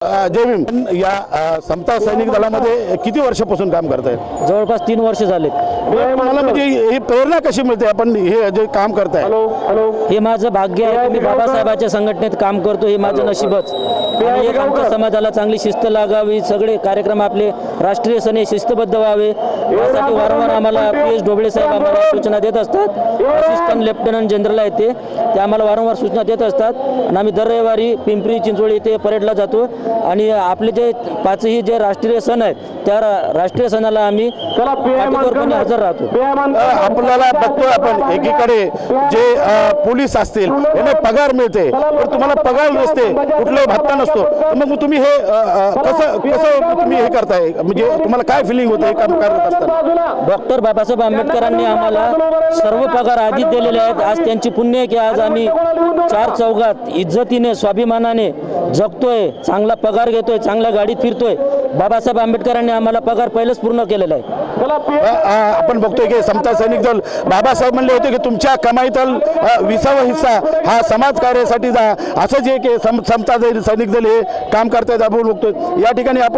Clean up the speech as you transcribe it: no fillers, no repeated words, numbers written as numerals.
जय भीम या समता सैनिक दलामध्ये किती वर्षापासून काम करताय? जवळपास 3 वर्ष झालेत। मला म्हणजे ही प्रेरणा कशी मिळते आपण हे जे काम करताय? हे माझं भाग्य आहे की मी बाबासाहेबांच्या संघटनेत काम करतो, हे माझं नशीबच। आणि एक आमच्या समाजाला चांगली शिस्त लागावी, सगळे कार्यक्रम आपले राष्ट्रीय सण शिस्तबद्ध व्हावे यासाठी वारंवार आम्हाला PS ढोबळे साहेब आम्हाला सूचना देत असतात। असिस्टंट लेफ्टनंट जनरल आहेत ते आम्हाला वारंवार सूचना देत असतात आणि आम्ही दर रविवारी पिंपरी चिंचवड येथे परेडला जातो आणि आपले जे 5ही जे राष्ट्रीय सण आहेत त्या राष्ट्रीय सणाला आम्ही काटेकोरपणे हजर राहतो। आपल्याला बघतो आपण एकीकडे जे पोलीस असतील यांना पगार मिळते, तर तुम्हाला पगार नसते, कुठलाही भत्ता नसतो, तर मग तुम्ही हे कसं तुम्ही हे करताय? म्हणजे तुम्हाला काय फिलिंग होते हे काम करत असताना? डॉक्टर बाबासाहेब आंबेडकरांनी आम्हाला सर्व पगार आधीच दिलेले आहेत। आज त्यांची पुण्य आहे की आज आम्ही 4 चौघात इज्जतीने स्वाभिमानाने जगतोय, चांगला पगार घेतोय, चांगल्या गाडीत फिरतोय। बाबासाहेब आंबेडकरांनी आम्हाला पगार पहिलेच पूर्ण केलेला आहे। आपण बघतोय की समता सैनिक दल बाबासाहेब म्हणले होते की तुमच्या कमाईतील 20वा हिस्सा हा समाज कार्यासाठी जा, असं जे की समता सैनिक दल हे काम करतायत आपण बघतोय। या ठिकाणी आपण